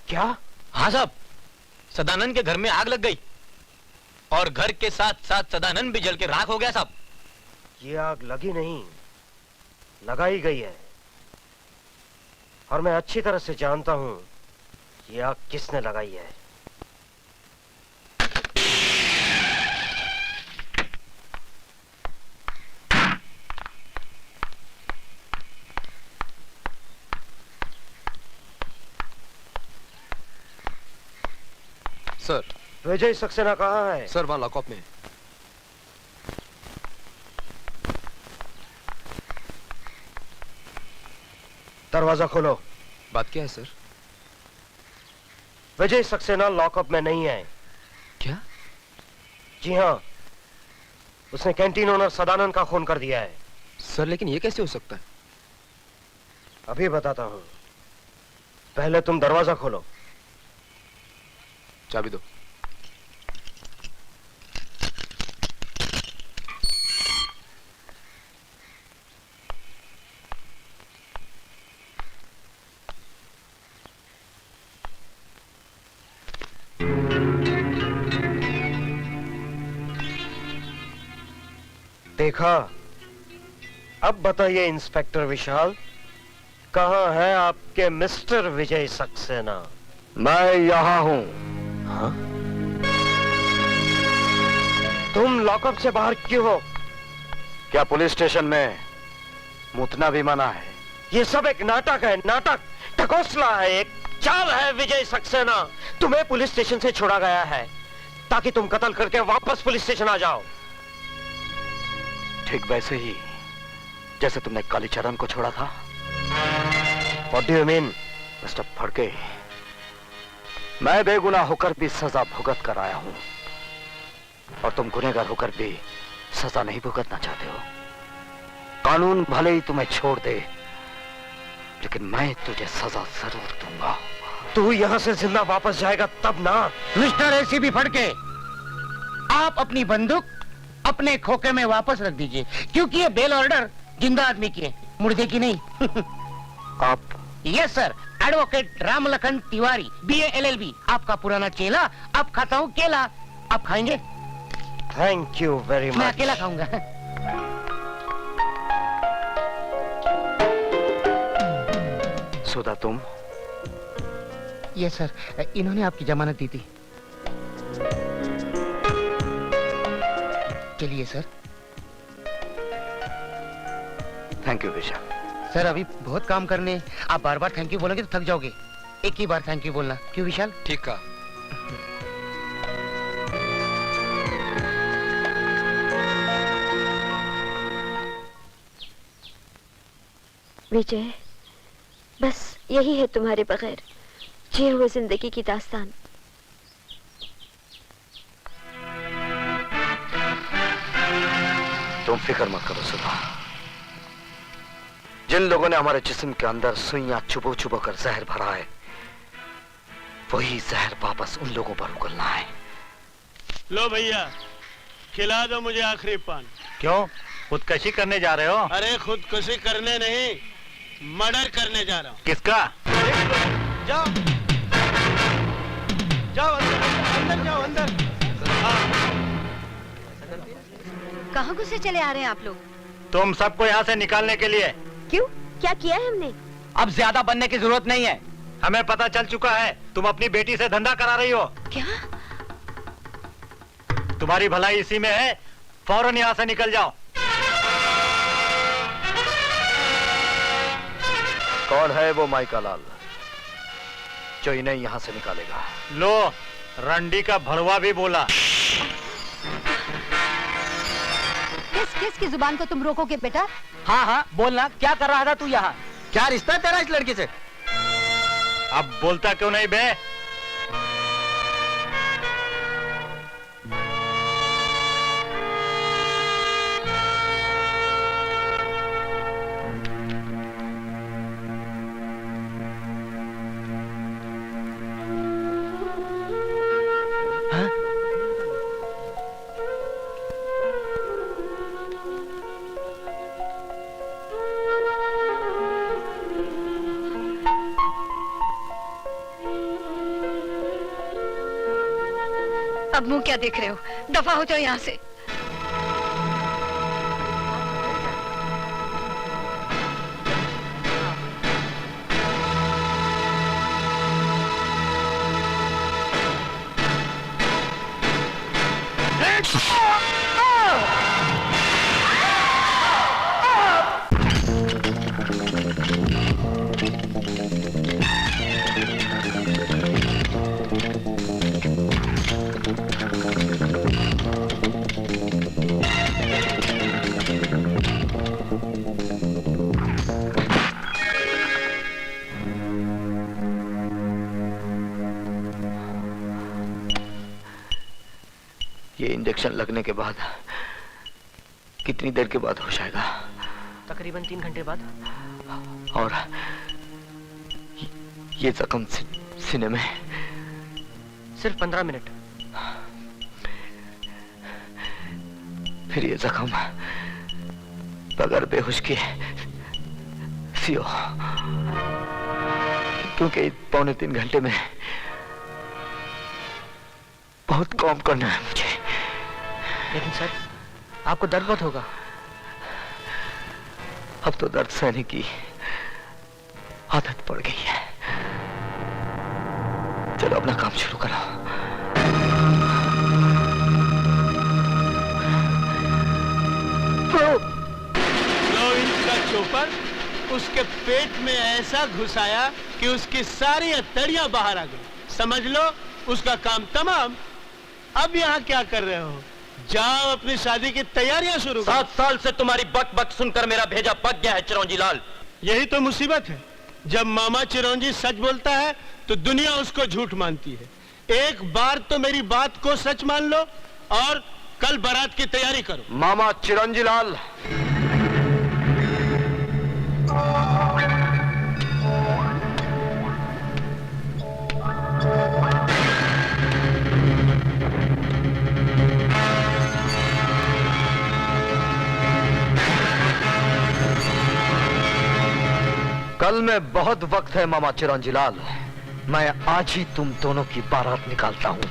क्या? हाँ साहब, सदानंद के घर में आग लग गई और घर के साथ साथ सदानंद भी जल के राख हो गया साहब। ये आग लगी नहीं, लगाई गई है, और मैं अच्छी तरह से जानता हूं ये आग किसने लगाई है। सर, विजय सक्सेना कहाँ है? सर वहां लॉकअप में। दरवाजा खोलो। बात क्या है सर? विजय सक्सेना लॉकअप में नहीं है। क्या? जी हाँ, उसने कैंटीन ओनर सदानंद का खून कर दिया है। सर लेकिन ये कैसे हो सकता है? अभी बताता हूं, पहले तुम दरवाजा खोलो। चाबी दो। देखा? अब बताइए इंस्पेक्टर विशाल, कहां है आपके मिस्टर विजय सक्सेना? मैं यहां हूं। हाँ? तुम लॉकअप से बाहर क्यों हो? क्या पुलिस स्टेशन में मुतना भी मना है? ये सब एक नाटक है, नाटक, ढकोसला है, एक चाल है विजय सक्सेना। तुम्हें पुलिस स्टेशन से छोड़ा गया है ताकि तुम कत्ल करके वापस पुलिस स्टेशन आ जाओ। ठीक वैसे ही जैसे तुमने कालीचरण को छोड़ा था। What do you mean? Mister Phadke, मैं बेगुनाह होकर भी सजा भुगत कर आया हूं और तुम गुनहगार होकर भी सजा नहीं भुगतना चाहते हो। कानून भले ही तुम्हें छोड़ दे, लेकिन मैं तुझे सजा जरूर दूंगा। तू यहां से जिंदा वापस जाएगा तब ना। मिस्टर एसीपी फड़के, आप अपनी बंदूक अपने खोखे में वापस रख दीजिए, क्योंकि ये बेल ऑर्डर जिंदा आदमी की है, मुर्दे की नहीं। आप? Yes sir, advocate Ramlakhan Tiwari, BA LLB, आपका पुराना चेला। अब खाता हूँ केला, आप खाएंगे? Thank you very much. मैं अकेला खाऊंगा। सुधा तुम? यस सर, इन्होंने आपकी जमानत दी थी। चलिए sir. Thank you Vishal. Sir अभी बहुत काम करने, आप बार बार थैंक यू बोलोगे तो थक जाओगे। एक ही बार थैंक यू बोलना, क्यों विशाल? ठीक कहा। विजय, बस यही है तुम्हारे बगैर जिए हुए जिंदगी की दास्तान। तुम फिक्र मत करो सुधा। जिन लोगों ने हमारे जिस्म के अंदर सुइयां चुबो चुबो कर जहर भरा है, वही जहर वापस उन लोगों पर उगलना है। लो भैया, खिला दो मुझे आखिरी पान। क्यों, खुदकशी करने जा रहे हो? अरे खुदकुशी करने नहीं, मर्डर करने जा रहा हूँ। किसका? जाओ जाओ, अंदर जाओ, अंदर। कहाँ घुसे चले आ रहे हैं आप लोग? तुम सबको यहाँ से निकालने के लिए। क्यों, क्या किया है हमने? अब ज्यादा बनने की जरूरत नहीं है, हमें पता चल चुका है तुम अपनी बेटी से धंधा करा रही हो। क्या? तुम्हारी भलाई इसी में है, फौरन यहाँ से निकल जाओ। कौन है वो माइका लाल जो इन्हें यहाँ से निकालेगा? लो, रंडी का भड़वा भी बोला। किसकी जुबान को तुम रोकोगे बेटा? हाँ हाँ बोलना, क्या कर रहा था तू यहाँ? क्या रिश्ता है तेरा इस लड़की से? अब बोलता क्यों नहीं बे? अब मुंह क्या देख रहे हो? दफा हो जाओ यहाँ से। ये इंजेक्शन लगने के बाद कितनी देर के बाद होश आएगा? तकरीबन 3 घंटे बाद। और ये जख्म सीने में? सिर्फ 15 मिनट। फिर ये जख्म बगैर बेहोश के सियो, क्योंकि 2.25 घंटे में बहुत काम करना है मुझे। लेकिन सर, आपको दर्द बहुत होगा। अब तो दर्द सहने की आदत पड़ गई है। चलो अपना काम शुरू करो। लो इनका चोपर उसके पेट में ऐसा घुसाया कि उसकी सारी हथेलियां बाहर आ गई। समझ लो उसका काम तमाम। अब यहाँ क्या कर रहे हो? जाओ अपनी शादी की तैयारियां शुरू करो। 7 साल से तुम्हारी बक बक सुनकर मेरा भेजा पक गया है चिरौंजी लाल। यही तो मुसीबत है, जब मामा चिरौंजी सच बोलता है तो दुनिया उसको झूठ मानती है। एक बार तो मेरी बात को सच मान लो और कल बारात की तैयारी करो। मामा चिरंजी लाल, कल में बहुत वक्त है मामा चिरंजी लाल। मैं आज ही तुम दोनों की बारात निकालता हूं।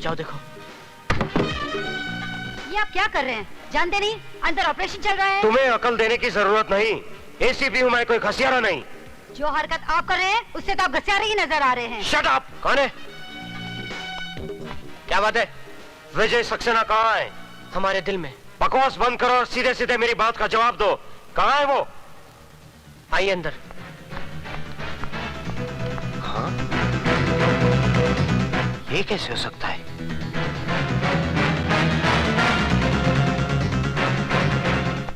जाओ देखो। ये आप क्या कर रहे हैं? जानते नहीं अंदर ऑपरेशन चल रहा है? तुम्हें अकल देने की जरूरत नहीं। एसीपी हूं मैं, कोई घसियारा नहीं। जो हरकत आप कर रहे हैं उससे तो आप घसियारे ही नजर आ रहे हैं। Shut up! कौन है? क्या बात है? विजय सक्सेना कहाँ है? हमारे दिल में। बकवास बंद करो और सीधे सीधे मेरी बात का जवाब दो। कहाँ है वो? आइए अंदर। हाँ? ये कैसे हो सकता है?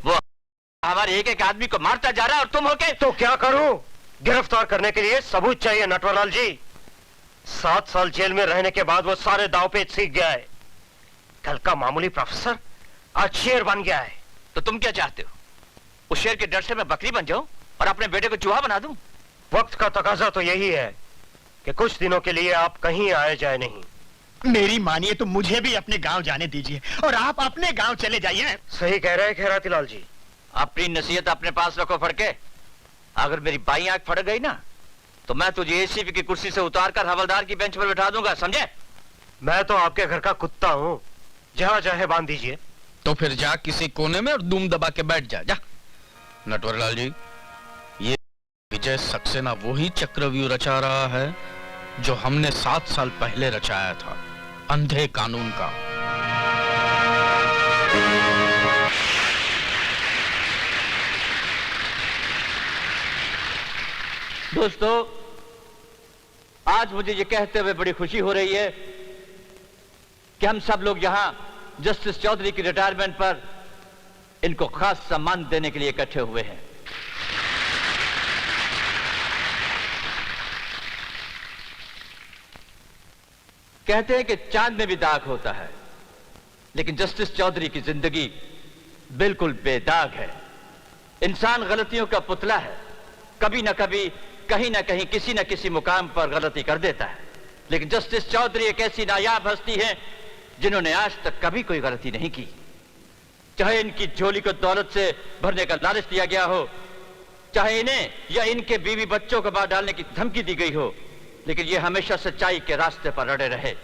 वो हमारे एक आदमी को मारता जा रहा है और तुम होके। तो क्या करूं? गिरफ्तार करने के लिए सबूत चाहिए नटवरलाल जी। 7 साल जेल में रहने के बाद वो सारे दाव पेच सीख गया है। कल का मामूली प्रोफेसर आज शेर बन गया है। तो तुम क्या चाहते हो? उस शेर के डर से मैं बकरी बन जाऊं और अपने बेटे को चूहा बना दूं? वक्त का तकाजा तो यही है कि कुछ दिनों के लिए आप कहीं आए जाए नहीं। मेरी मानिए तो मुझे भी अपने गांव जाने दीजिए और आप अपने गांव चले जाइए। सही कह रहे हैं खैराती लाल जी। अपनी नसीहत अपने पास रखो फड़के। अगर मेरी बाई आंख फड़ गई ना तो मैं तुझे एसीपी की कुर्सी से उतार कर हवलदार की बेंच पर बैठा दूंगा, समझे? मैं तो आपके घर का कुत्ता हूँ, जहाँ चाहे बांध दीजिए। तो फिर जा किसी कोने में और दूम दबा के बैठ जा। नटवरलाल जी, ये विजय सक्सेना वही चक्रव्यूह रचा रहा है जो हमने 7 साल पहले रचाया था, अंधे कानून का। दोस्तों, आज मुझे ये कहते हुए बड़ी खुशी हो रही है कि हम सब लोग यहां जस्टिस चौधरी की रिटायरमेंट पर इनको खास सम्मान देने के लिए इकट्ठे हुए हैं। कहते हैं कि चांद में भी दाग होता है, लेकिन जस्टिस चौधरी की जिंदगी बिल्कुल बेदाग है। इंसान गलतियों का पुतला है, कभी ना कभी कहीं ना कहीं किसी न किसी मुकाम पर गलती कर देता है, लेकिन जस्टिस चौधरी एक ऐसी नायाब हस्ती है जिन्होंने आज तक कभी कोई गलती नहीं की। चाहे इनकी झोली को दौलत से भरने का लालच दिया गया हो, चाहे इन्हें या इनके बीवी बच्चों को मार डालने की धमकी दी गई हो, लेकिन ये हमेशा सच्चाई के रास्ते पर अड़े रहे।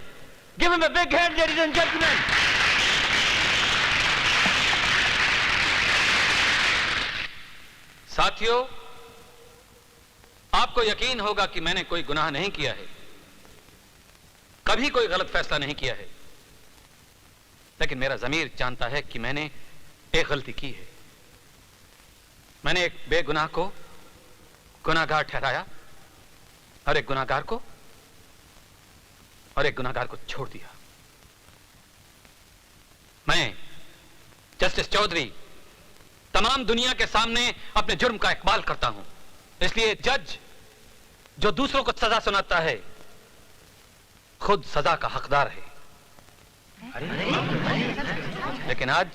Give him a big hand, ladies and gentlemen. साथियों, आपको यकीन होगा कि मैंने कोई गुनाह नहीं किया है, कभी कोई गलत फैसला नहीं किया है, लेकिन मेरा ज़मीर जानता है कि मैंने एक गलती की है। मैंने एक बेगुनाह को गुनाहगार ठहराया और एक गुनाहगार को छोड़ दिया। मैं जस्टिस चौधरी तमाम दुनिया के सामने अपने जुर्म का इकबाल करता हूं, इसलिए जज जो दूसरों को सजा सुनाता है खुद सजा का हकदार है। लेकिन आज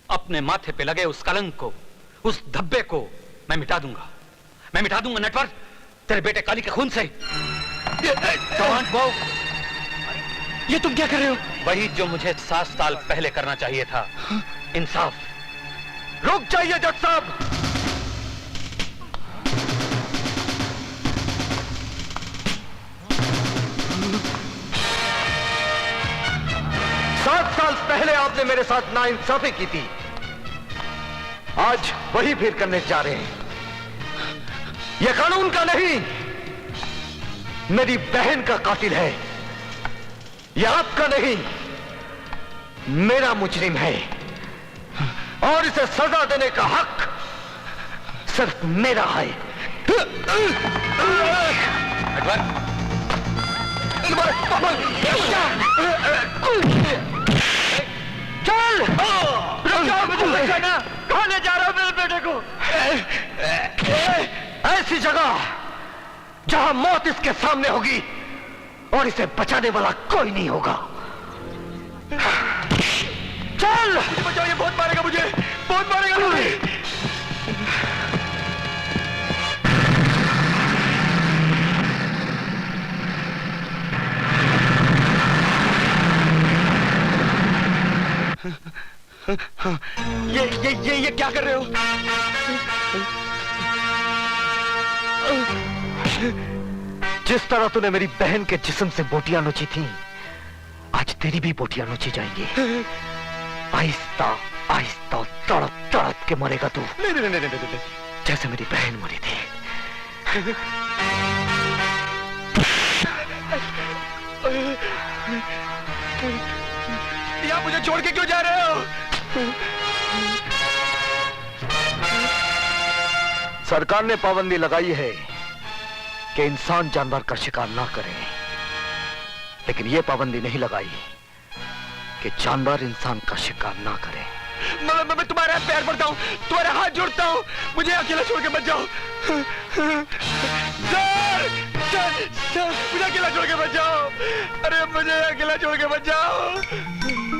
अपने माथे पे लगे उस कलंक को, उस धब्बे को मैं मिटा दूंगा नटवर, तेरे बेटे काली के खून से। ये तुम क्या कर रहे हो? वही जो मुझे 7 साल पहले करना चाहिए था, इंसाफ। रुक जाइए जज साहब। 7 साल पहले आपने मेरे साथ नाइंसाफी की थी, आज वही फिर करने जा रहे हैं। यह कानून का नहीं, मेरी बहन का कातिल है। यह आपका नहीं, मेरा मुजरिम है, और इसे सजा देने का हक सिर्फ मेरा है। चल, मुझे बचाना। कहाँ ले जा रहा हो मेरे बेटे को? ऐसी जगह जहां मौत इसके सामने होगी और इसे बचाने वाला कोई नहीं होगा। चल, मुझे बचाओ, ये बहुत मारेगा मुझे, बहुत मारेगा मुझे। ये क्या कर रहे हो? जिस तरह तूने मेरी बहन के जिस्म से बोटियां नोची थी, आज तेरी भी बोटियां नोची जाएंगी। आहिस्ता आहिस्ता तड़प तड़प के मरेगा तू। नहीं, जैसे मेरी बहन मरी थी। आप मुझे छोड़ के क्यों जा रहे हो? सरकार ने पाबंदी लगाई है कि इंसान जानवर का शिकार ना करे, लेकिन यह पाबंदी नहीं लगाई कि जानवर इंसान का शिकार ना करे। मैं तुम्हारे पैर पड़ता हूँ, तुम्हारे हाथ जोड़ता हूँ, मुझे अकेला छोड़ के मत जाओ। सर! सर मुझे अकेला छोड़ के बचाओ, अरे मुझे अकेला छोड़ के बचाओ।